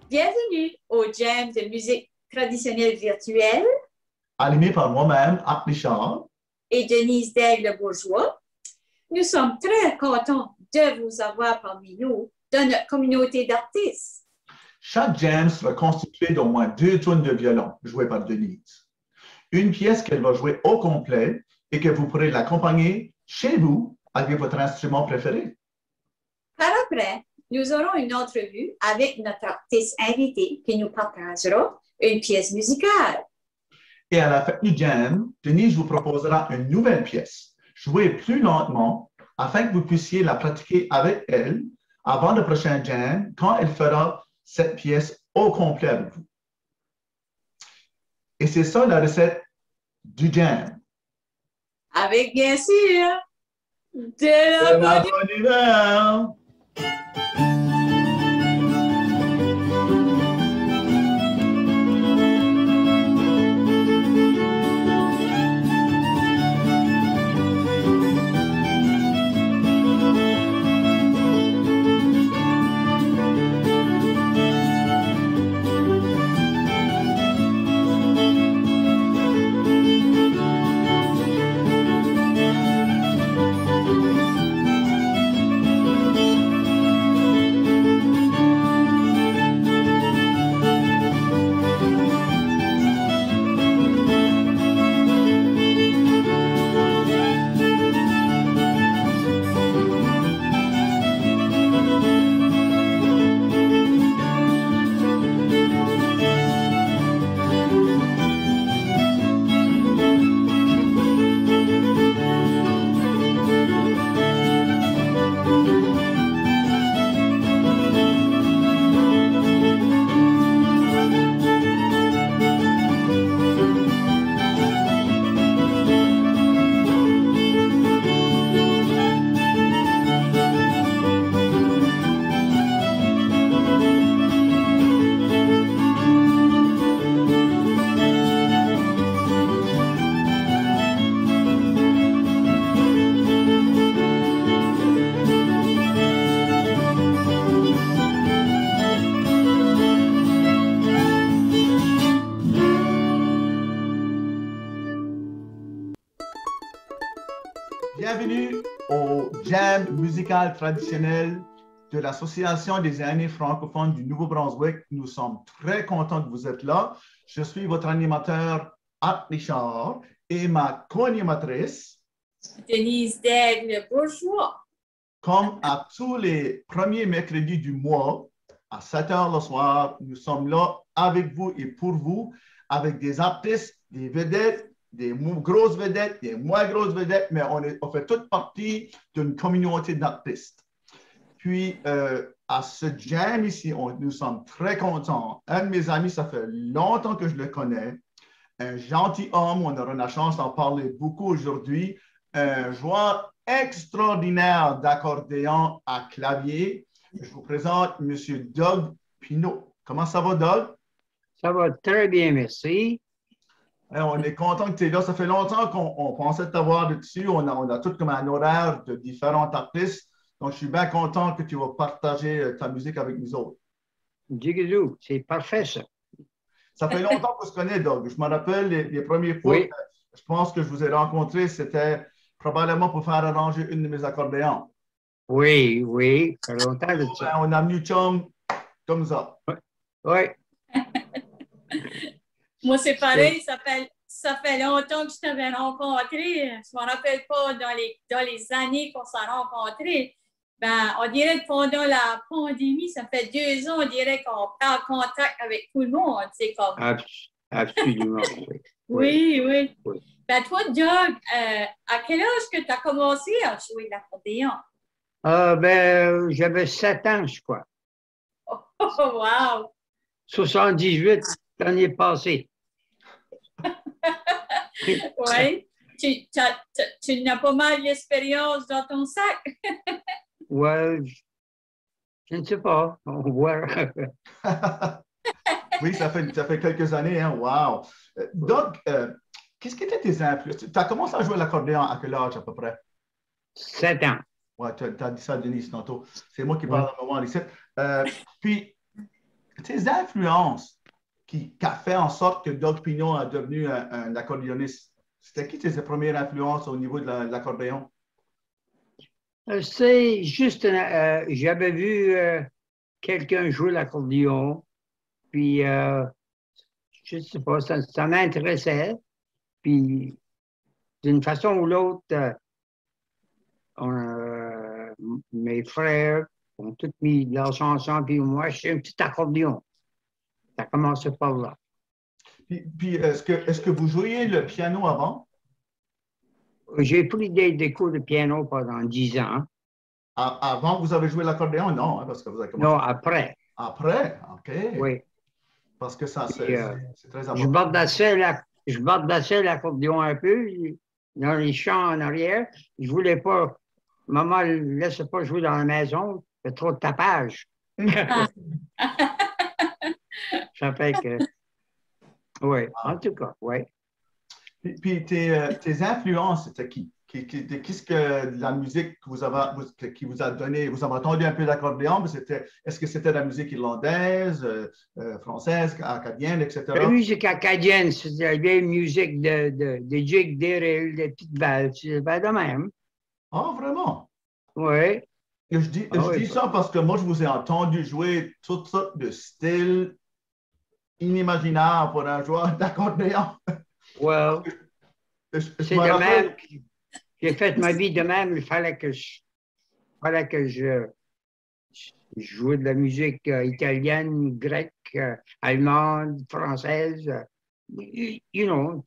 Bienvenue au Jam de musique traditionnelle virtuelle Animé par moi-même, Art Richard. et Denise Daigle-Bourgeois. Nous sommes très contents de vous avoir parmi nous dans notre communauté d'artistes. Chaque jam sera constitué d'au moins 2 tunes de violon jouées par Denise. Une pièce qu'elle va jouer au complet et que vous pourrez l'accompagner chez vous avec votre instrument préféré. Par après, nous aurons une entrevue avec notre artiste invité qui nous partagera une pièce musicale. Et à la fin du jam, Denise vous proposera une nouvelle pièce, jouée plus lentement afin que vous puissiez la pratiquer avec elle avant le prochain jam quand elle fera cette pièce au complet avec vous. Et c'est ça la recette du jam. Avec bien sûr de la bonne humeur. Bienvenue au Jam musical traditionnel de l'Association des aînés francophones du Nouveau-Brunswick. Nous sommes très contents que vous êtes là. Je suis votre animateur, Art Richard, et ma co-animatrice, Denise Daigle-Bourgeois. Comme à tous les premiers mercredis du mois, à 7 heures le soir, nous sommes là avec vous et pour vous, avec des artistes, des vedettes, des grosses vedettes, des moins grosses vedettes, mais on fait toute partie d'une communauté d'artistes. Puis, à ce jam ici, nous sommes très contents. Un de mes amis, ça fait longtemps que je le connais. Un gentil homme, on aura la chance d'en parler beaucoup aujourd'hui. Un joueur extraordinaire d'accordéon à clavier. Je vous présente M. Doug Pinault. Comment ça va, Doug? Ça va très bien, merci. On est content que tu es là. Ça fait longtemps qu'on pensait t'avoir dessus. On a tout comme un horaire de différents artistes. Donc, je suis bien content que tu vas partager ta musique avec nous autres. Jigazoo, c'est parfait, ça. Ça fait longtemps qu'on se connaît, Doug. Je me rappelle les premières fois Oui. je pense que je vous ai rencontré, c'était probablement pour faire arranger une de mes accordéons. Oui, oui, ça fait longtemps de ça. On a venu chum comme ça. Oui. Moi, c'est pareil, ça fait longtemps que je t'avais rencontré. Je ne me rappelle pas dans les années qu'on s'est rencontrés. Ben, on dirait que pendant la pandémie, ça fait 2 ans, on dirait qu'on prend contact avec tout le monde. C'est comme... Absolument. Oui, oui. Oui. Ben, toi, Doug, à quel âge que tu as commencé à jouer l'accordéon? J'avais 7 ans, je crois. Oh, wow! 78, l'année passée. Oui. Tu n'as pas mal d'expérience dans ton sac. Ouais, je ne sais pas. On va voir. Oui, ça fait quelques années, hein? Wow! Donc, qu'est-ce qui étaient tes influences? Tu as commencé à jouer l'accordéon à quel âge à peu près? 7 ans. Oui, tu as dit ça, Denise, tantôt. C'est moi qui parle à un moment ici. Puis, tes influences qui a fait en sorte que Doug Pignon a devenu un accordéoniste, c'était qui tes premières influences au niveau de l'accordéon? C'est juste, j'avais vu quelqu'un jouer l'accordéon, puis je ne sais pas, ça m'intéressait. Puis d'une façon ou l'autre, mes frères ont tous mis de l'argent ensemble, puis moi, je suis un petit accordéon. Ça a commencé par là. Puis est-ce que vous jouiez le piano avant? J'ai pris des cours de piano pendant 10 ans. Avant que vous avez joué l'accordéon? Non, hein, parce que vous avez commencé. Non, après. Après, OK. Oui. Parce que ça, c'est très Je important. bardassais l'accordéon un peu dans les champs en arrière. Je voulais pas. Maman ne laissait pas jouer dans la maison. Il y a trop de tapage. Ça fait que. Oui, en tout cas, oui. Puis tes influences, c'était qui? Qu'est-ce que la musique qui vous a donné? Vous avez entendu un peu d'accordéon, mais est-ce que c'était la musique irlandaise, française, acadienne, etc.? La musique acadienne, c'est la vieille musique de jigs, des rilles, des petites valses, c'est de même. Ah, vraiment? Oui. Et je dis ça parce que moi, je vous ai entendu jouer toutes sortes de styles inimaginables pour un joueur d'accordéon. Well, c'est de même. J'ai fait ma vie de même. Il fallait que je joue de la musique italienne, grecque, allemande, française. You know,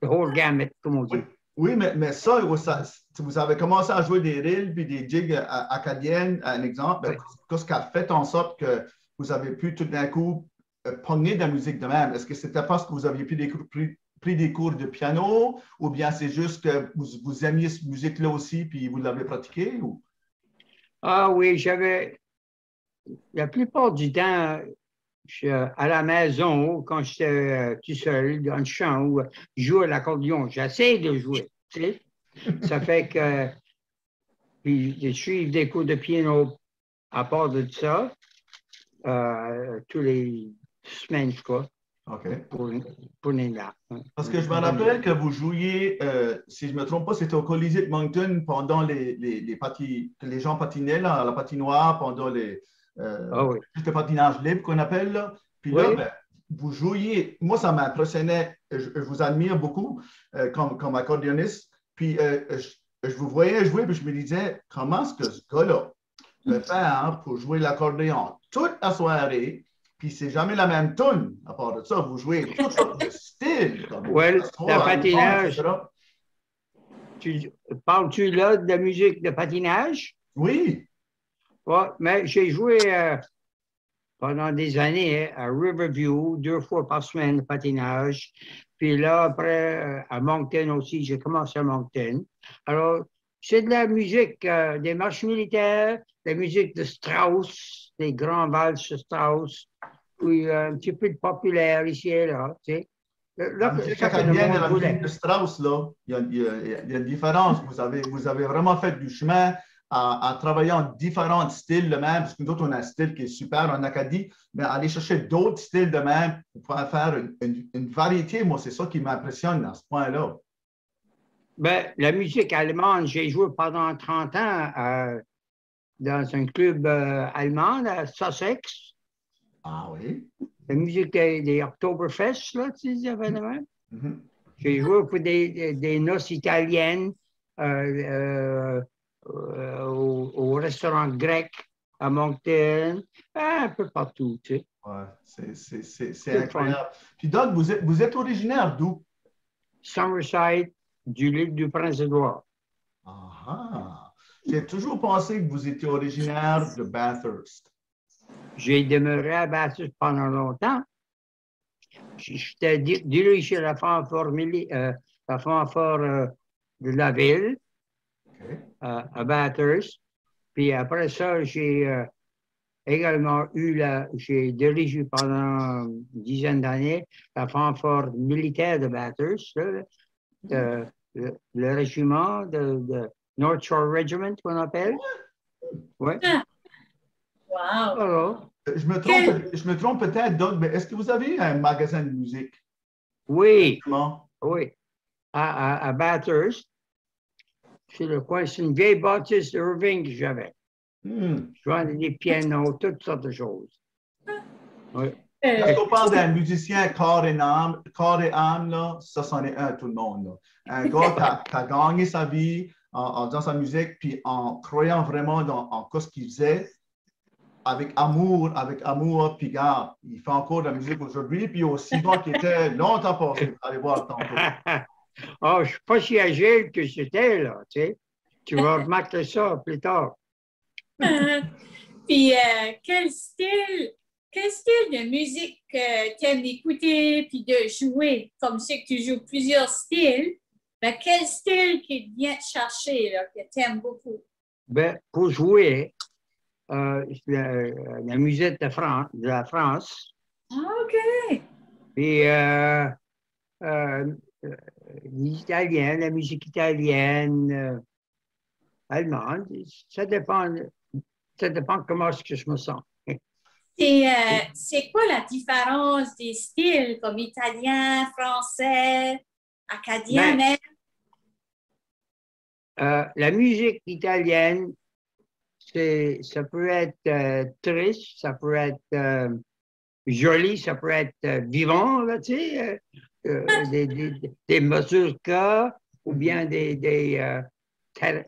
the whole gamut, comme on dit. Oui, mais ça, vous avez commencé à jouer des rilles puis des jigs acadiennes, un exemple. Oui. Qu'est-ce qui a fait en sorte que vous avez pu tout d'un coup pogner de la musique de même? Est-ce que c'était parce que vous aviez pris des cours de piano ou bien c'est juste que vous aimiez cette musique-là aussi puis vous l'avez pratiquée? Ou? Ah oui, la plupart du temps, à la maison, quand j'étais tout seul dans le champ, où je jouais à l'accordéon, j'essaie de jouer. Tu sais? Ça fait que puis, je suis des cours de piano à part de ça, tous les semaines, je crois, OK. pour les là. Parce que je me rappelle que vous jouiez, si je ne me trompe pas, c'était au Colisée de Moncton pendant que les gens patinaient là, à la patinoire pendant le patinage libre qu'on appelle. Là. Puis là, Oui. ben, vous jouiez, moi ça m'impressionnait, je vous admire beaucoup comme accordéoniste. Puis je vous voyais jouer, puis je me disais, comment est-ce que ce gars-là peut faire pour jouer l'accordéon toute la soirée? Puis c'est jamais la même tune. À part de ça, vous jouez toutes sortes de styles. Oui, le patinage. Parles-tu là de la musique de patinage? Oui. Ouais, mais j'ai joué pendant des années à Riverview, 2 fois par semaine de patinage. Puis là, après, à Moncton aussi, j'ai commencé à Moncton. Alors, c'est de la musique des marches militaires, de la musique de Strauss, des grands valses Strauss, puis un petit peu de populaire ici et là, tu sais. La musique acadienne et la musique de Strauss, là, il y a une différence. Vous avez vraiment fait du chemin en travaillant différents styles de même, parce que nous autres, on a un style qui est super en Acadie, mais aller chercher d'autres styles de même pour pouvoir faire une variété, moi, c'est ça qui m'impressionne à ce point-là. Ben, la musique allemande, j'ai joué pendant 30 ans dans un club allemand à Sussex. Ah oui? La musique des Oktoberfest, là, tu sais, même. Mm-hmm. J'ai joué pour des noces italiennes au restaurant grec à Moncton, un peu partout, tu sais. Ouais, c'est incroyable. Puis Doug, vous êtes originaire d'où? Summerside, du l'île du Prince-Édouard. Ah, j'ai toujours pensé que vous étiez originaire de Bathurst. J'ai demeuré à Bathurst pendant longtemps. J'étais dirigé la fanfare de la ville, Okay. à Bathurst. Puis après ça, j'ai également j'ai dirigé pendant une dizaine d'années la fanfare militaire de Bathurst, le régiment de North Shore Regiment, qu'on appelle. Oui. Wow! Alors, Je me trompe peut-être, Doug, mais est-ce que vous avez un magasin de musique? Oui, Comment? oui. À Bathurst, sur le coin, c'est une vieille bâtisse d'Irving que j'avais. Hmm. Je vendais des pianos, toutes sortes de choses. Oui. Est-ce qu'on parle d'un musicien corps et âme, là, ça, c'en est un, tout le monde. Là. Un gars qui a gagné sa vie en faisant sa musique, puis en croyant vraiment en ce qu'il faisait, avec amour, puis garde. Il fait encore de la musique aujourd'hui, puis aussi bon qu'il était longtemps passé. Allez voir tantôt. Oh, je ne suis pas si agile que j'étais, là, tu sais. Tu vas remarquer ça plus tard. Puis, quel style de musique tu aimes écouter puis de jouer? Comme je sais que tu joues plusieurs styles, ben, quel style qui vient te chercher, là, que tu aimes beaucoup? Ben, pour jouer, la musique de la France, Ah, OK. puis l'Italien, la musique italienne, allemande, ça dépend comment est-ce que je me sens. C'est quoi la différence des styles comme italien, français, acadien Ben, même? la musique italienne, ça peut être triste, ça peut être joli, ça peut être vivant, là, tu sais, des mazurkas ou bien des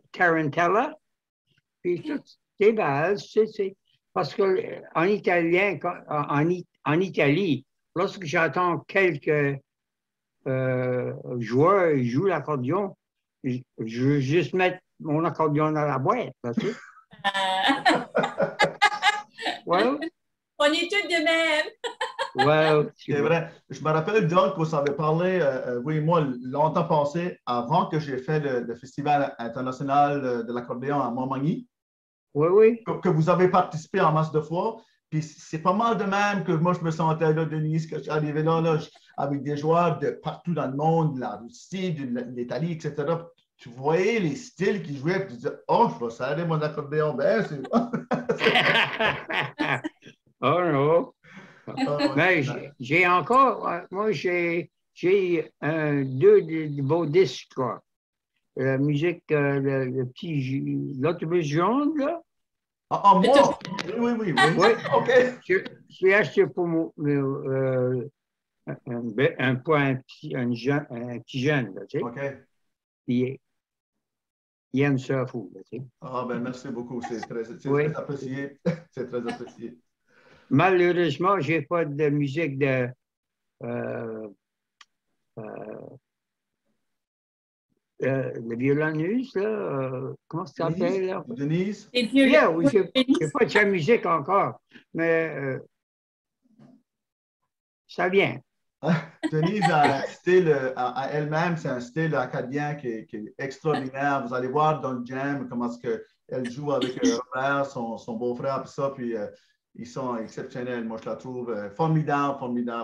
tarantella, puis toutes des bases, parce qu'en italien, en Italie, lorsque j'entends quelques joueurs jouer l'accordéon, je veux juste mettre mon accordéon dans la boîte, là, tu sais. Well, On est tous de même. well, C'est vrai. Je me rappelle, Doug, qu'on s'avait parlé, vous et moi, longtemps passé, avant que j'ai fait le Festival international de l'accordéon à Montmagny. Oui, oui. Que vous avez participé en masse de fois. Puis c'est pas mal de même que moi, je me sentais là, Denise, que j'arrivais là, avec des joueurs de partout dans le monde, de la Russie, de l'Italie, etc. Tu voyais les styles qu'ils jouaient, puis tu disais, oh, je vais serrer mon accordéon. Ben, c'est Oh non. oh, Mais j'ai encore, moi, j'ai deux beaux disques, quoi. La musique, l'autobus jaune, là. moi? Oui. Oui, OK. je suis acheté pour pour un petit jeune, là, tu sais. OK. Il aime ça fou, là, tu sais. Ah, ben, merci beaucoup. C'est Oui. très apprécié. C'est très apprécié. Malheureusement, j'ai pas de musique de euh, le violoniste, là, comment ça s'appelle, là? Denise? Les vieux. Yeah, oui, j'ai pas de sa musique encore, mais ça vient. Denise a un style à elle-même, c'est un style acadien qui est extraordinaire. Vous allez voir dans le jam comment est-ce qu'elle joue avec Robert, son beau-frère, puis ça, puis ils sont exceptionnels. Moi, je la trouve formidable.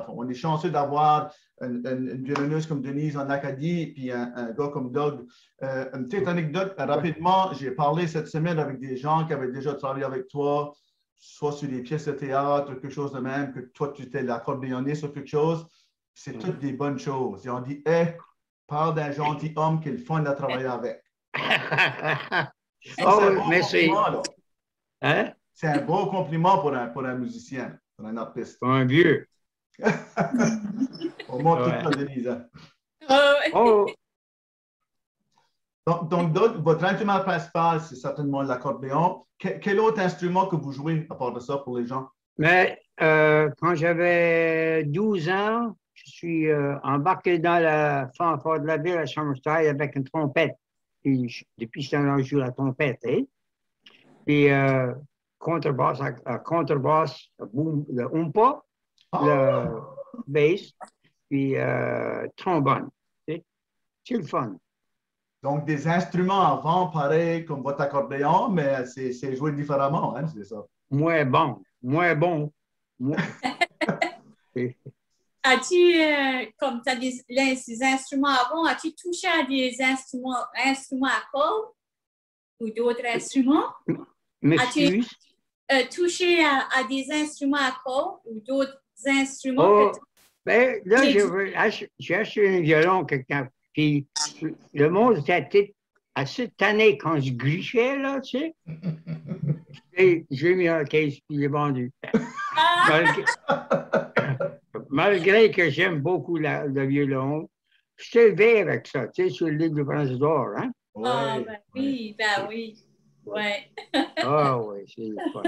On est chanceux d'avoir une violoniste comme Denise en Acadie, puis un gars comme Doug. Une petite anecdote, rapidement, j'ai parlé cette semaine avec des gens qui avaient déjà travaillé avec toi, soit sur des pièces de théâtre, quelque chose de même, que toi, tu étais l'accordéoniste ou quelque chose. C'est toutes des bonnes choses. Ils ont dit, parle d'un gentil homme qui est le fun à travailler avec. Ça, c'est un beau compliment, là. Hein? C'est un beau compliment pour un musicien, pour un artiste. Un vieux. On montre tout ça, Denise. Oh, Donc, votre instrument principal, c'est certainement l'accordéon. Quel autre instrument que vous jouez à part de ça pour les gens? mais quand j'avais 12 ans, je suis embarqué dans la fanfare de la ville à Summerside avec une trompette. Puis, depuis ce temps-là, je joue la trompette. Hein? Puis contrebasse, boom, le oompa, le bass, puis trombone. C'est le fun. Donc, des instruments avant, pareil comme votre accordéon, mais c'est joué différemment, hein, c'est ça. Moins bon. As-tu, comme tu as ces instruments avant, as-tu touché à des instruments à cordes ou d'autres instruments? M'excuse. touché à des instruments à cordes ou d'autres instruments? Oh, ben, là, j'ai acheté un violon quelqu'un. Puis le monde était assez tanné quand je grichais, là, tu sais. Et j'ai mis un case, puis il est vendu. Malgré que j'aime beaucoup le violon, je suis élevé avec ça, tu sais, sur l'île du Prince-d'Or, hein? Ah, ben oui, ben oui. Ouais. Ah oui, c'est le fun.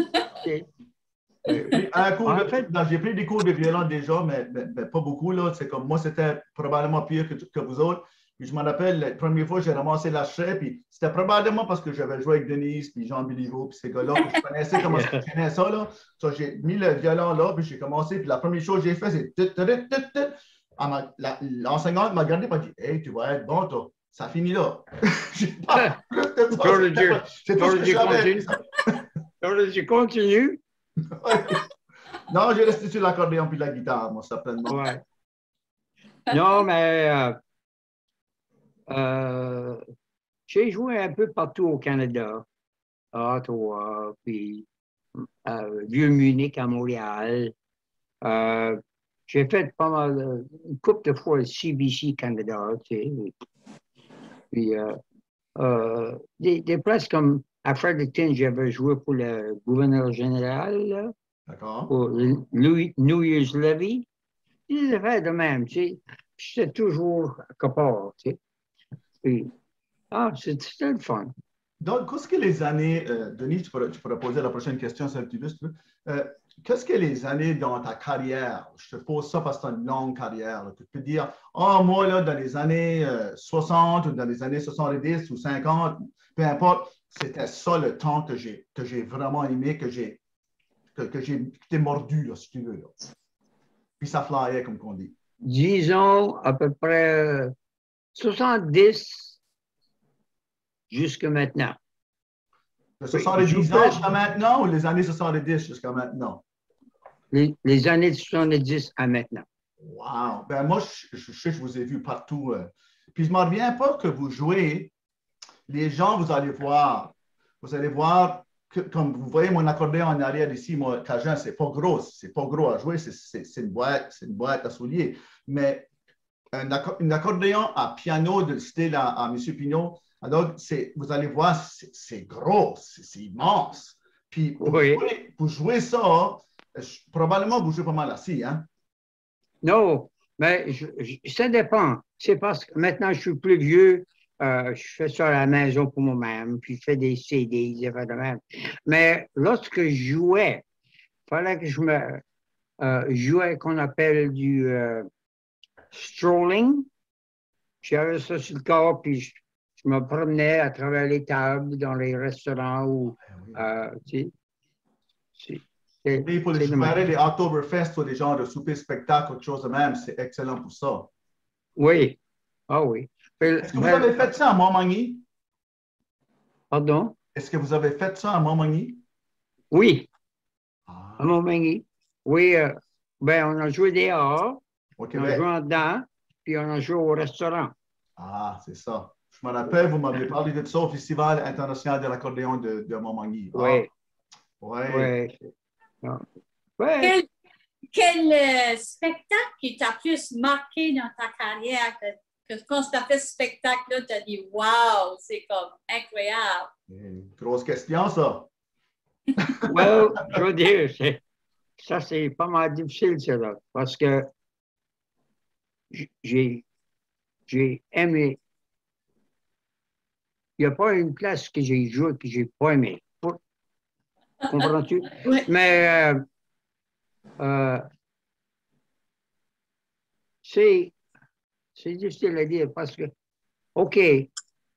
J'ai pris des cours de violon déjà, mais pas beaucoup, là. C'est comme moi, c'était probablement pire que vous autres. Puis je me rappelle, la première fois, j'ai ramassé la chèvre, puis c'était probablement parce que j'avais joué avec Denise, puis Jean Béliveau, puis ces gars-là, puis je connaissais comment ça fonctionnait ça, là. So, j'ai mis le violon là, puis j'ai commencé, puis la première chose que j'ai fait, c'est... L'enseignante m'a regardé et m'a dit « Hey, tu vas être bon, toi. Ça finit là. » J'ai pas plus de ça. C'est tout ce que je savais. Je continue. Non, j'ai resté sur l'accordéon puis la guitare, moi, certainement. Ouais. Non, mais j'ai joué un peu partout au Canada, à Ottawa, puis Vieux-Munich à Montréal. J'ai fait pas mal, une couple de fois le CBC Canada, tu sais. Puis des places comme à Fredericton, j'avais joué pour le gouverneur général, pour le New Year's Levy. Des affaires de même, tu sais. J'étais toujours à Copart, tu sais. Puis, c'était le fun. Donc, qu'est-ce que les années, Denis, tu pourrais poser la prochaine question si tu veux. Qu'est-ce que les années dans ta carrière, je te pose ça parce que tu as une longue carrière, là, tu peux dire, moi, là, dans les années 60 ou dans les années 70 ou 50, peu importe, c'était ça le temps que j'ai vraiment aimé, que j'ai été mordu, là, si tu veux. Là. Puis ça flyait, comme on dit. Disons à peu près 70 jusqu'à maintenant. De 70 ans jusqu'à maintenant ou les années 70 jusqu'à maintenant? Les années 70 à maintenant. Wow! Ben moi, je sais que je vous ai vu partout. Puis je ne m'en reviens pas que vous jouez. Les gens, vous allez voir que, comme vous voyez mon accordéon en arrière ici, moi, Cajun, c'est pas gros à jouer, c'est une boîte à souliers. Mais un accordéon à piano de style à M. Pignot, alors vous allez voir, c'est gros, c'est immense. Puis pour jouer ça, probablement vous jouez pas mal assis, hein? Non, mais ça dépend. C'est parce que maintenant je suis plus vieux. Je fais ça à la maison pour moi-même, puis je fais des CD, des affaires de même. Mais lorsque je jouais, il fallait que je me jouais qu'on appelle du strolling. J'avais ça sur le corps, puis je me promenais à travers les tables dans les restaurants ou tu sais. Et pour les soirées, les Oktoberfest ou des genres de souper-spectacle, quelque chose de même, c'est excellent pour ça. Oui. Ah oui. Est-ce que vous avez fait ça à Montmagny? Pardon? Est-ce que vous avez fait ça à Montmagny? Oui. À Montmagny. Oui. Ben, on a joué dehors, on a joué en dedans, puis on a joué au restaurant. Ah, c'est ça. Je me rappelle, vous m'avez parlé de ça au Festival international de l'accordéon de Montmagny. Oui. Oui. Ouais. Quel spectacle qui t'a plus marqué dans ta carrière? Que quand tu as fait ce spectacle-là, tu as dit « Wow, c'est comme incroyable! » Une grosse question, ça. Well, je veux dire, ça, c'est pas mal difficile, ça, là, parce que j'ai aimé. Il n'y a pas une place que j'ai joué que j'ai pas aimé. Comprends-tu? Oui. Mais c'est difficile à dire parce que, OK,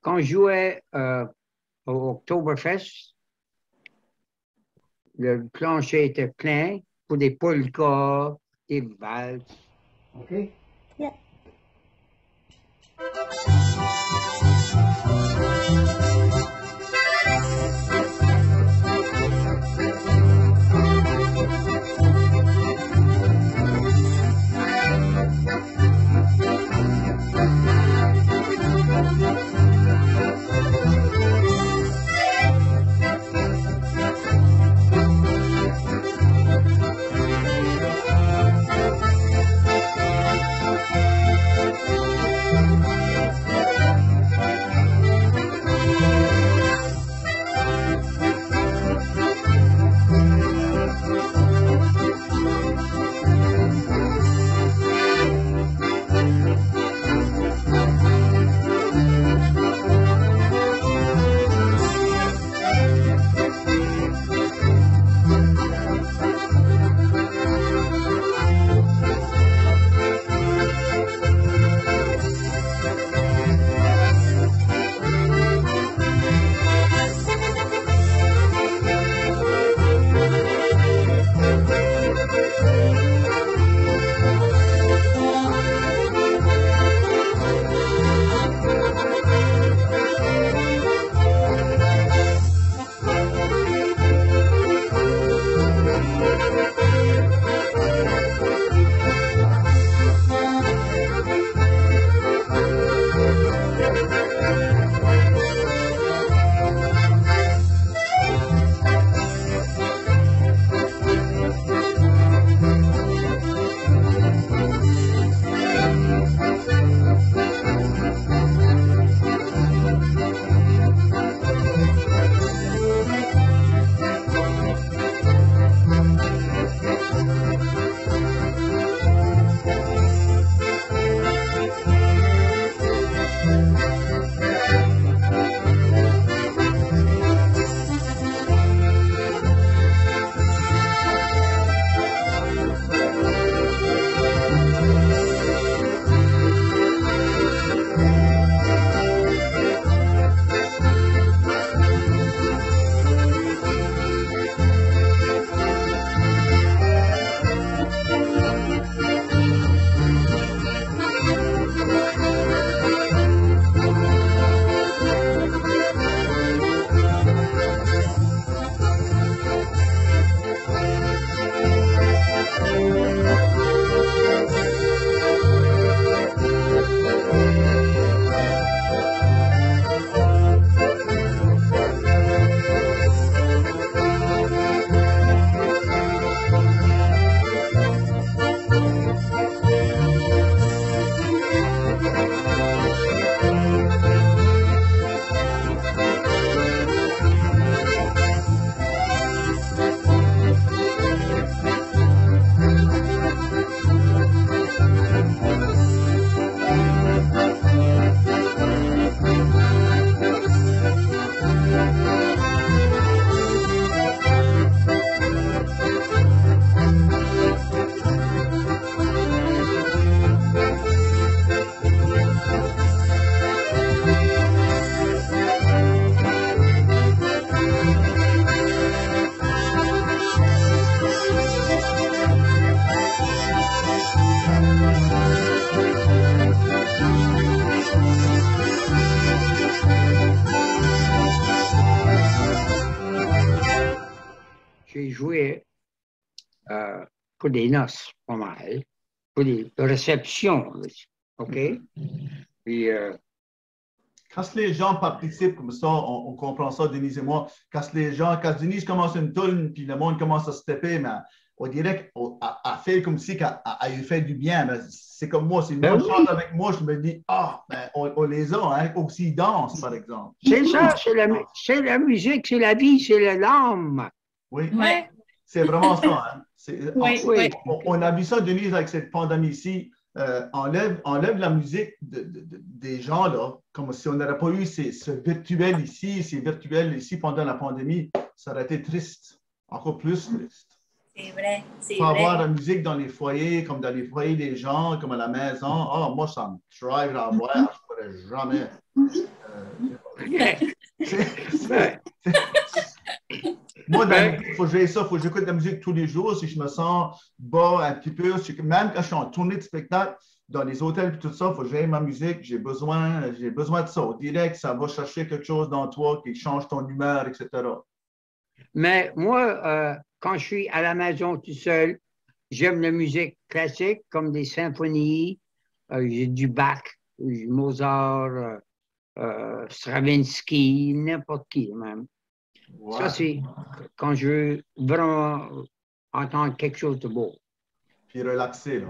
quand je jouais au Oktoberfest, le plancher était plein pour des polkas, des valses. OK? Yeah. pour des noces, pas mal. Pour des réceptions, OK? Puis, Quand les gens participent comme ça, on comprend ça, Denise et moi. Quand Denise commence une tune, puis le monde commence à se taper, mais on dirait qu'elle fait comme si elle lui fait du bien. Mais c'est comme moi, si le monde chante avec moi, je me dis, ben, on les a, hein, aussi ils dansent, par exemple. C'est ça, c'est la musique, c'est la vie, c'est l'âme. Oui, Ouais. c'est vraiment ça. Hein. Oui, oui. On a vu ça, Denise, avec cette pandémie-ci. Enlève la musique des gens, là, comme si on n'aurait pas eu ce virtuel ici, ces virtuels ici pendant la pandémie. Ça aurait été triste, encore plus triste. C'est vrai, c'est Pas vrai. avoir la musique dans les foyers, comme dans les foyers des gens, comme à la maison. Ah, moi, ça me drive à voir, je ne pourrais jamais. Moi, dans la musique, il faut que j'aille ça, il faut que j'écoute de la musique tous les jours. Si je me sens bas un petit peu, même quand je suis en tournée de spectacle, dans les hôtels et tout ça, il faut que j'aille ma musique. J'ai besoin de ça. Au direct, ça va chercher quelque chose dans toi qui change ton humeur, etc. Mais moi, quand je suis à la maison tout seul, j'aime la musique classique comme des symphonies, j'ai du Bach, du Mozart, Stravinsky, n'importe qui même. Ouais. Ça, c'est quand je veux vraiment entendre quelque chose de beau. Puis relaxer, là.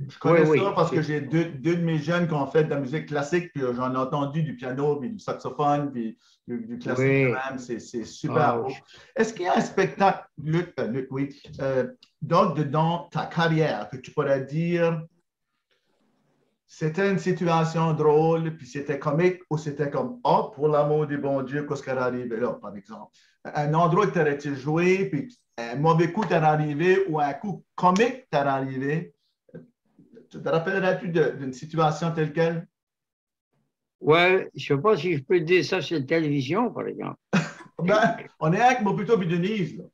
Je connais Oui, ça parce que c'est- j'ai deux de mes jeunes qui ont fait de la musique classique, puis j'en ai entendu du piano, puis du saxophone, puis du classique Oui. quand même. C'est super Ah, beau. Est-ce qu'il y a un spectacle, Luc, oui, donc dans ta carrière, que tu pourrais dire, c'était une situation drôle, puis c'était comique, ou c'était comme, oh, pour l'amour du bon Dieu, qu'est-ce qui est arrivé là, par exemple? Un endroit que tu aurais joué, puis un mauvais coup t'est arrivé, ou un coup comique t'est arrivé. Te rappellerais-tu d'une situation telle quelle? ouais, je ne sais pas si je peux dire ça sur la télévision, par exemple. Ben, on est avec moi plutôt puis Denise, là.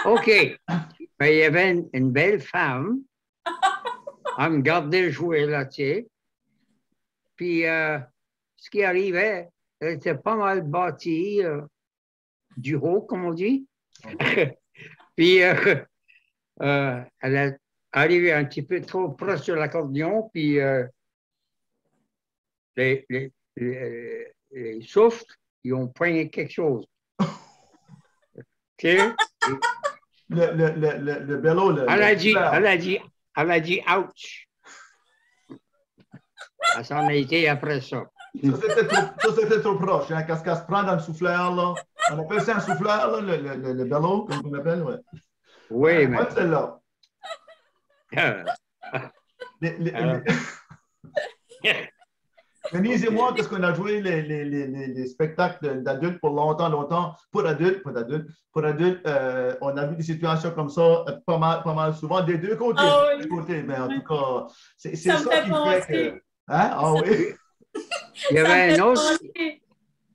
OK. Ben, il y avait une belle femme. Elle me gardait jouer là, tu sais. Puis, ce qui arrivait, elle était pas mal bâtie, du haut, comme on dit. Puis, elle est arrivée un petit peu trop proche de l'accordéon, puis les souffles, ils ont poigné quelque chose. Tu sais? Le bello, Elle a dit, souffleur. ouch. Elle s'en a été après ça. Ça, c'était trop proche. Hein, quand ça se prend dans le souffleur, là. On appelle ça un souffleur, là, le bello, comme on appelle, ouais. Oui, mais. Ouais, celle-là. Euh, Les- les- alors, Denise et OK. moi, qu'est-ce qu'on a joué les spectacles d'adultes pour longtemps, pour adultes, on a vu des situations comme ça pas mal souvent, des deux côtés, Ah des deux oui, côtés, mais en tout cas, c'est ça me ça fait qui fait que. penser. Hein? Ah oui? Il y Ça me avait fait un autre, penser.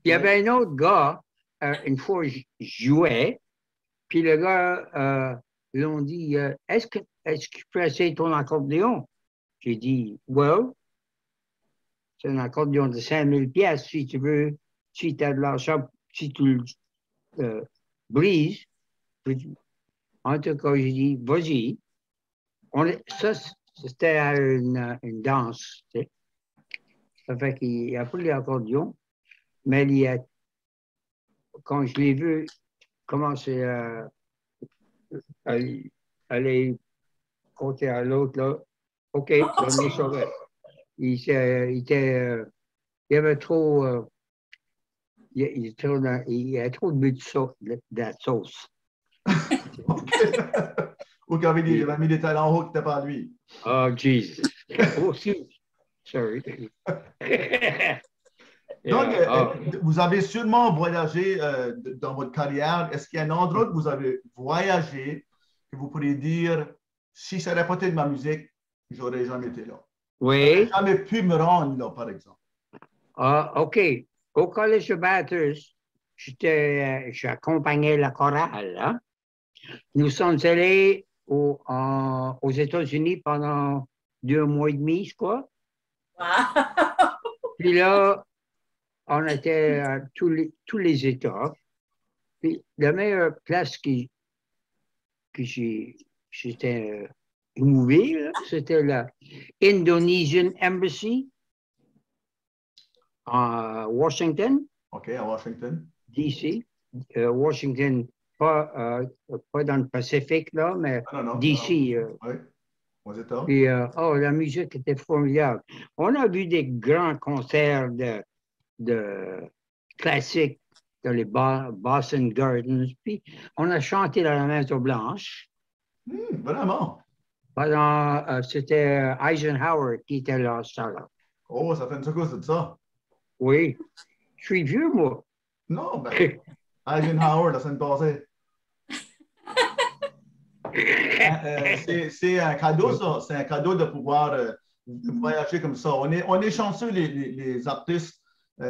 il y avait un autre gars, une fois, je jouais, puis le gars, ils ont dit, est-ce que tu peux essayer ton accordéon? J'ai dit, well, c'est un accordéon de 5000 pièces si tu veux, si tu as de l'argent, si tu le brises. En tout cas, j'ai dit, vas-y. Ça, c'était à une danse, tu sais. Ça fait qu'il a pris l'accordéon, mais quand je l'ai vu commencer à aller côté à l'autre, là, OK, on est sauvé. Il y avait trop, il y a trop de but de la sauce. Ou qu'il avait mis des talents hauts qui n'étaient pas lui. Oh, Jesus. Oh, sorry. Donc, Yeah, oh. vous avez sûrement voyagé dans votre carrière. Est-ce qu'il y a un endroit que vous avez voyagé que vous pourriez dire, si ça n'aurait pas été de ma musique, j'aurais jamais été là. J'aurais Oui. jamais pu me rendre là, par exemple. Ah, OK. Au Collège de Bathurst, j'accompagnais la chorale. Hein? Nous sommes allés aux États-Unis pendant 2 mois et demi, je crois. Wow. Puis là, on était à tous les États. Puis la meilleure place que j'étais movie, c'était la Indonesian Embassy à Washington, OK, à Washington. D.C. Washington, pas dans le Pacifique, là, mais Ah, non, non. D.C. Oui, aux États. Puis, la musique était formidable. On a vu des grands concerts de classiques dans les Boston Gardens. Puis, on a chanté dans la Maison Blanche. Vraiment? C'était Eisenhower qui était là, ça, là. Oh, ça fait une secousse de ça. Oui. Je suis vieux, moi. Non, ben, Eisenhower, la semaine passée. C'est un cadeau, ça. C'est un cadeau de pouvoir voyager comme ça. On est chanceux, les artistes,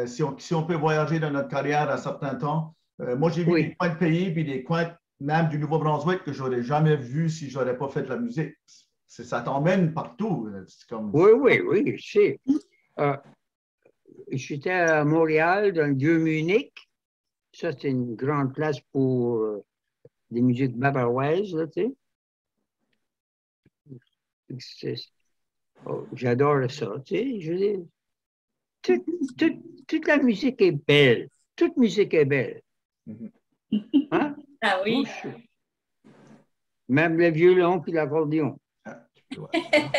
si on peut voyager dans notre carrière à certains temps. Moi, j'ai vu des coins de pays, puis des coins même du Nouveau-Brunswick que je n'aurais jamais vu si je n'aurais pas fait de la musique. Ça t'emmène partout. Comme... Oui, je sais. J'étais à Montréal, dans le Vieux-Munich. Ça, c'est une grande place pour des musiques bavaroises, là, tu sais. J'adore ça, tu sais. Je veux dire, toute la musique est belle. Toute musique est belle. Hein? Ah oui. Même le violon puis l'accordéon.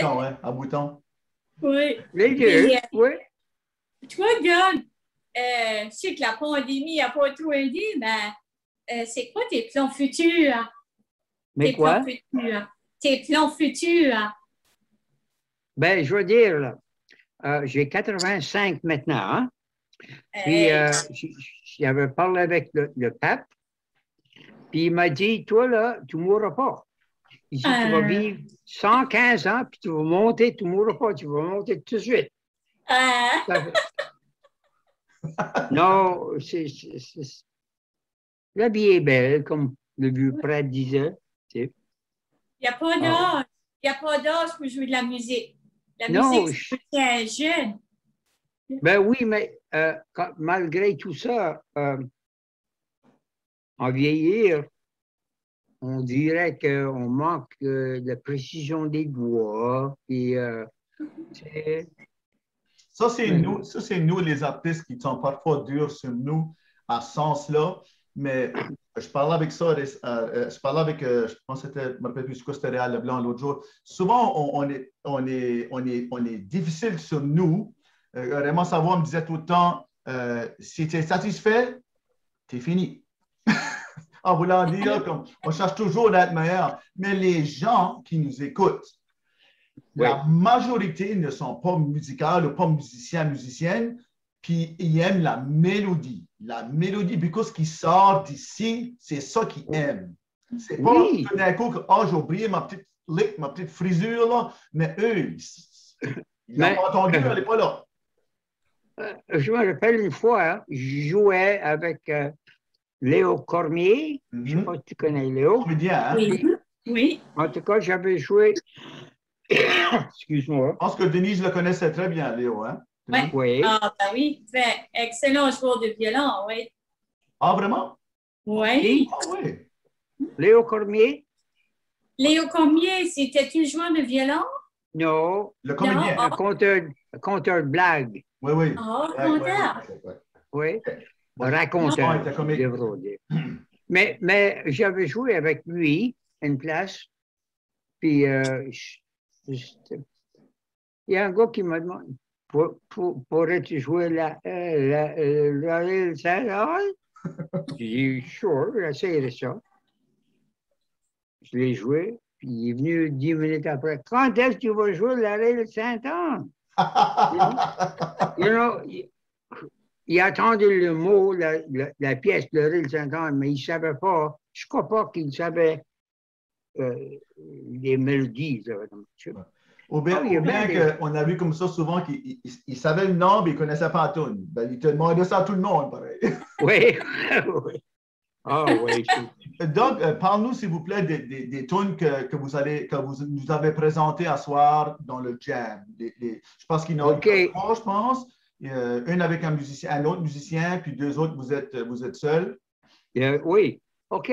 À bouton. Oui. Les deux, oui. Toi, John, je sais que la pandémie n'a pas trop aidé, mais c'est quoi tes plans futurs? Mais quoi? Tes plans futurs. Ben, je veux dire, là, j'ai 85 maintenant, hein? Puis, j'avais parlé avec le pape, puis il m'a dit, toi, là, tu ne mourras pas. Il dit, tu vas vivre 115 ans, puis tu vas monter, tu ne mourras pas, tu vas monter tout de suite. Non, la vie est belle, comme le vieux prêtre disait. Il n'y a pas d'âge. Il n'y a pas d'âge pour jouer de la musique. La musique, c'est un jeune. Ben oui, mais malgré tout ça, en vieillir, on dirait qu'on manque de précision des doigts. Puis, ça, c'est nous, les artistes, qui sont parfois durs sur nous à ce sens-là. Mais je parlais avec ça, je pense que c'était, je ne me rappelle plus ce que c'était Réal Leblanc l'autre jour. Souvent, on est difficile sur nous. Raymond Savoie me disait tout le temps, si tu es satisfait, tu es fini. En voulant dire, on cherche toujours à être meilleur. Mais les gens qui nous écoutent, la majorité ne sont pas musicales ou pas musiciennes, puis ils aiment la mélodie. La mélodie, parce ce qui sort d'ici, c'est ça qu'ils aiment. C'est pas tout d'un coup que j'ai oublié ma petite lick, ma petite frisure, là, mais eux, ils n'ont pas entendu, elle n'est pas là. Je me rappelle une fois, hein, je jouais avec Léo Cormier. Je ne sais pas si tu connais Léo. Comédien, hein? Oui. En tout cas, j'avais joué. Excuse-moi. Je pense que Denise le connaissait très bien, Léo. Hein? Oui. Ah, ben oui. C'est excellent joueur de violon, oui. Ah, vraiment? Oui. Ah, oui. Léo Cormier? Léo Cormier, c'était-tu joueur de violon? Non. Le comédien. Un conteur de blagues. Oui, oui. Ah, conteur. Oui. Raconteur, je devrais dire. Mais j'avais joué avec lui une place, puis il y a un gars qui m'a demandé, pourrais-tu jouer la Saint-Laurent? J'ai dit, sure, j'essayerai ça. Je l'ai joué, puis il est venu 10 minutes après. Quand est-ce que tu vas jouer la Rille Saint-Anne? Il a attendu le mot, la pièce de Rille Saint-Anne, mais il ne savait pas. Je ne crois pas qu'il savait les mélodies. Ou bien qu'on a vu comme ça souvent qu'il savait le nom, mais il ne connaissait pas la tune. Ben, il te demandait ça à tout le monde, pareil. Oui, oui. Ah oui. Donc, parle-nous, s'il vous plaît, des tunes que vous nous avez présentées à soir dans le jam. Je pense qu'il y en a trois, je pense. Une avec un autre musicien, puis deux autres, vous êtes seuls. Oui. OK.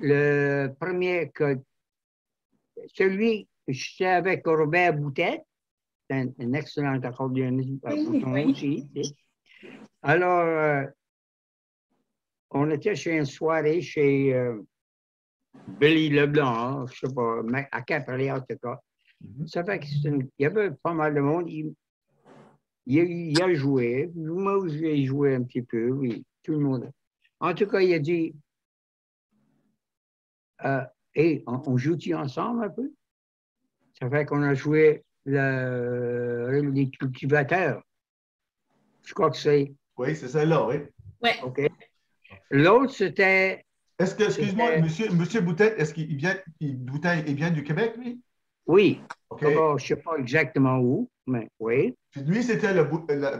Le premier que celui que j'étais avec Robert Boutet, un excellent accordéoniste aussi. Alors, on était chez une soirée chez Billy Leblanc, je ne sais pas, à Cap-Relais, en tout cas. Ça fait qu'il y avait pas mal de monde. Il a joué. Moi, j'ai joué un petit peu, oui, tout le monde. En tout cas, il a dit, hey, on joue-tu ensemble un peu? Ça fait qu'on a joué les cultivateurs. Je crois que c'est. Oui, c'est celle-là, oui. Oui. OK. L'autre, c'était. Est-ce que, excuse-moi, monsieur Boutet, est-ce qu'il vient, Boutet, il vient du Québec, lui? Oui. OK. Je ne sais pas exactement où, mais oui. Puis lui, c'était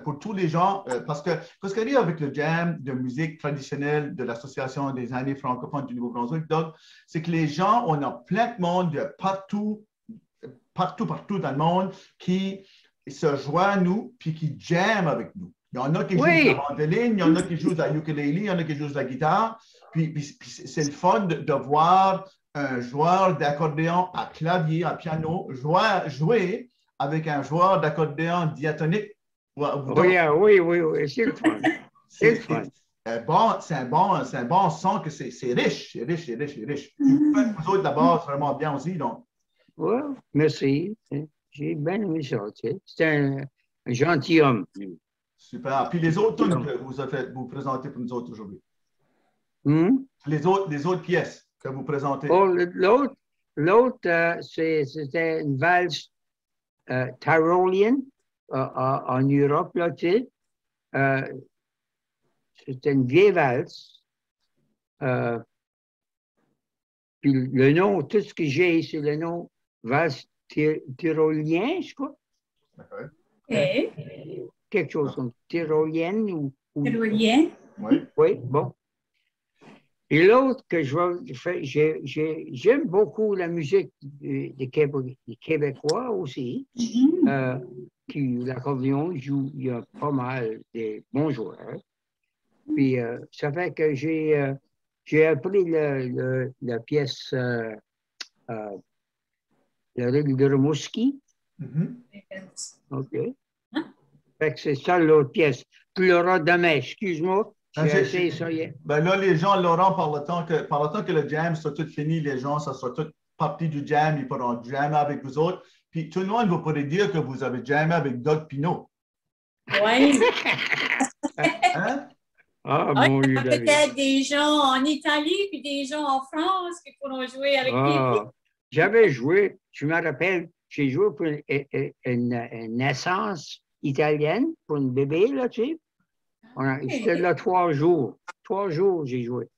pour tous les gens, parce que ce qu'il y a avec le jam de musique traditionnelle de l'Association des années francophones du Nouveau-Brunswick, donc, c'est que les gens, on a plein de monde de partout dans le monde qui se joignent à nous puis qui jamment avec nous. Il y en a qui jouent de la mandoline, il y en a qui jouent de la ukulele, il y en a qui jouent de la guitare. Puis c'est le fun de voir un joueur d'accordéon à clavier, à piano, jouer avec un joueur d'accordéon diatonique. Oui, c'est le fun. C'est le fun. C'est un bon son que c'est riche, c'est riche. Vous autres, d'abord, c'est vraiment bien aussi, donc. Oui, merci. J'ai bien aimé ça. C'est un gentilhomme. Super. Puis les autres tunes que vous présentez pour nous autres aujourd'hui? Les autres pièces que vous présentez? Oh, l'autre, c'était une valse tyrolienne en Europe, là, tu sais. C'était une vieille valse. Puis le nom, tout ce que j'ai, c'est le nom valse tyrolien, je crois. D'accord. Quelque chose comme tyrolienne ou... Tyrolien? Oui. Oui, bon. Et l'autre que j'aime beaucoup la musique des Québécois aussi, l'accordéon joue, il y a pas mal de bons joueurs. Puis ça fait que j'ai appris la pièce le règle de Rimouski. OK. Fait que c'est ça l'autre pièce. Pleura demain, excuse-moi. J'ai ça hier. Ben là, les gens, Laurent, par le temps que le jam sera tout fini, les gens, ça sera tout parti du jam, ils pourront jammer avec vous autres. Puis tout le monde, vous pourrez dire que vous avez jammé avec Doug Pinault. Oui. Hein? Ah, mon Dieu. Peut-être des gens en Italie puis des gens en France qui pourront jouer avec lui. J'avais joué, je me rappelle, j'ai joué pour une naissance italienne, pour une bébé, là, tu sais. J'étais là 3 jours. 3 jours, j'ai joué.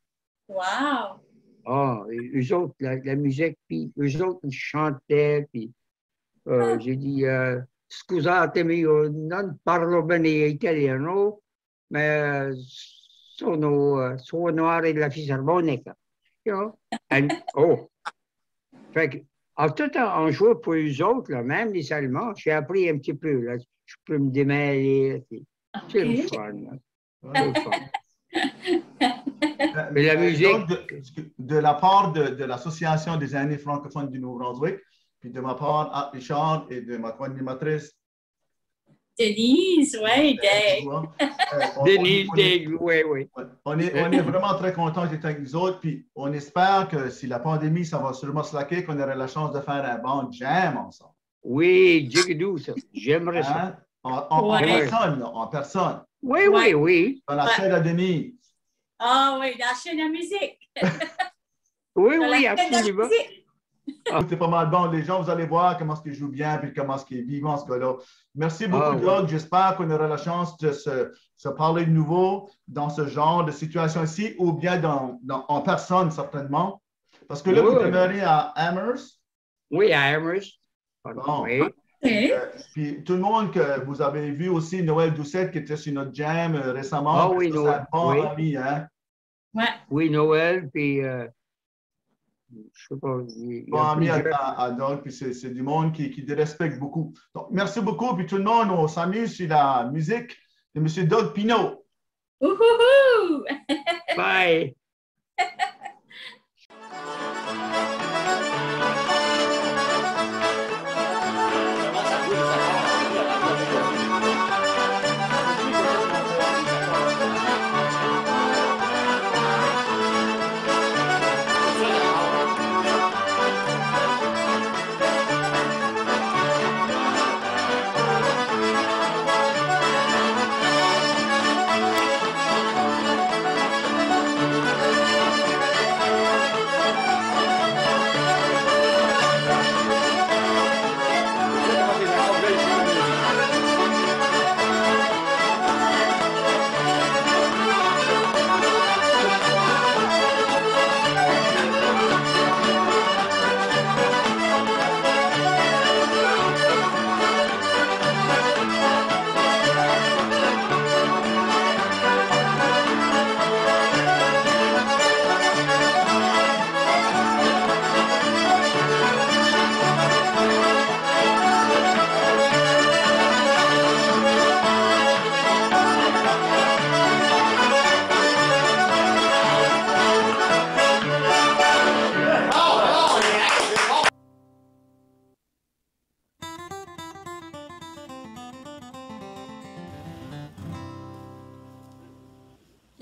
Wow! Ah, eux autres, la musique, puis eux autres, ils chantaient, puis j'ai dit, scusatemi, io non parlo bene italiano, mais suonare la fisarmonica. You know? Fait que, en tout temps, on jouait pour eux autres, là, même les Allemands, j'ai appris un petit peu, là. Je peux me démêler. C'est le fun, là. C'est le fun. Mais la musique... De la part de l'Association des années francophones du Nouveau-Brunswick, puis de ma part, à Richard et de ma co-animatrice, Denise, oui, Dave. Denise, Dave, oui. On est vraiment très contents d'être avec nous autres, puis on espère que si la pandémie, ça va sûrement se laquer, qu'on aurait la chance de faire un bon jam ensemble. Oui, Jigadou, ça. J'aimerais ça. En personne. Oui. Dans la chaîne à Denise. Ah oui, dans la chaîne de musique. Oui, absolument. C'est pas mal bon. Les gens, vous allez voir comment est-ce qu'il joue bien et comment est-ce qu'il est vivant, ce gars-là. Merci beaucoup, Doug. J'espère qu'on aura la chance de se parler de nouveau dans ce genre de situation ici ou bien en personne, certainement. Parce que là, vous demeurez à Amherst. Oui, à Amherst. Bon. Oui. Puis tout le monde que vous avez vu aussi, Noël Doucette, qui était sur notre jam récemment. Ah oui, Noël. C'est un bon ami, hein? Ouais. Oui, Noël, puis je sais pas. Bon ami à Doug, puis c'est du monde qui te respecte beaucoup. Donc, merci beaucoup, puis tout le monde, on s'amuse sur la musique de M. Doug Pinault. Wouhou! Bye!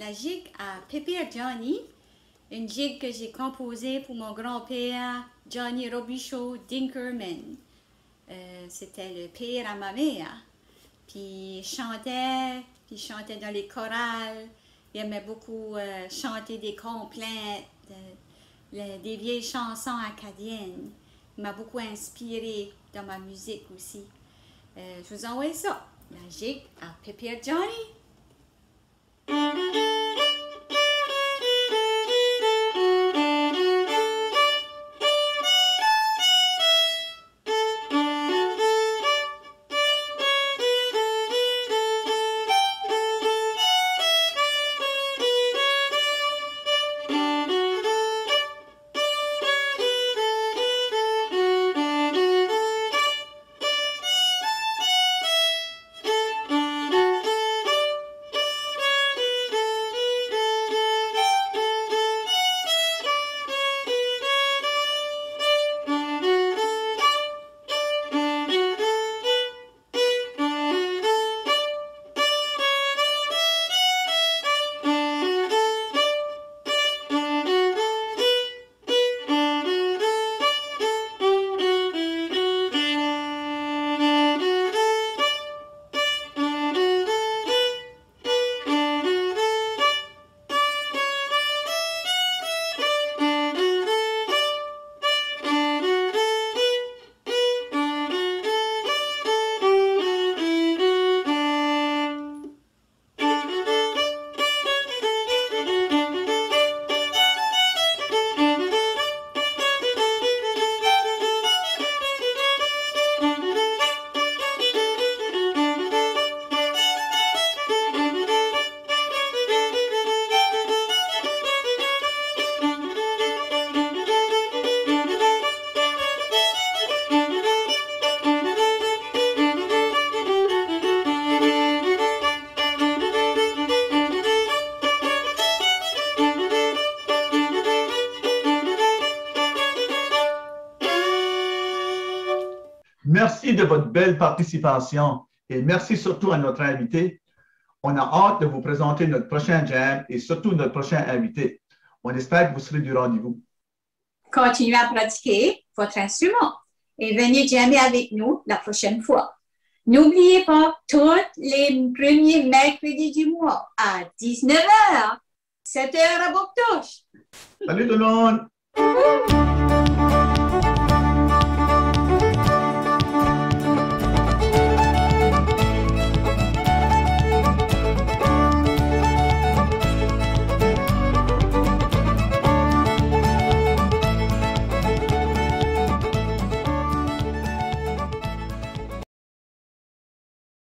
la jig à Pépère Johnny, une jig que j'ai composée pour mon grand-père Johnny Robichaud Dinkerman. C'était le père à ma mère. Puis il chantait dans les chorales. Il aimait beaucoup chanter des complaintes, des vieilles chansons acadiennes. Il m'a beaucoup inspiré dans ma musique aussi. Je vous envoie ça, la jig à Pépère Johnny. Merci de votre belle participation et merci surtout à notre invité. On a hâte de vous présenter notre prochain jam et surtout notre prochain invité. On espère que vous serez du rendez-vous. Continuez à pratiquer votre instrument et venez jammer avec nous la prochaine fois. N'oubliez pas, tous les premiers mercredis du mois à 19h, 7h à Boctouche. Salut tout le monde!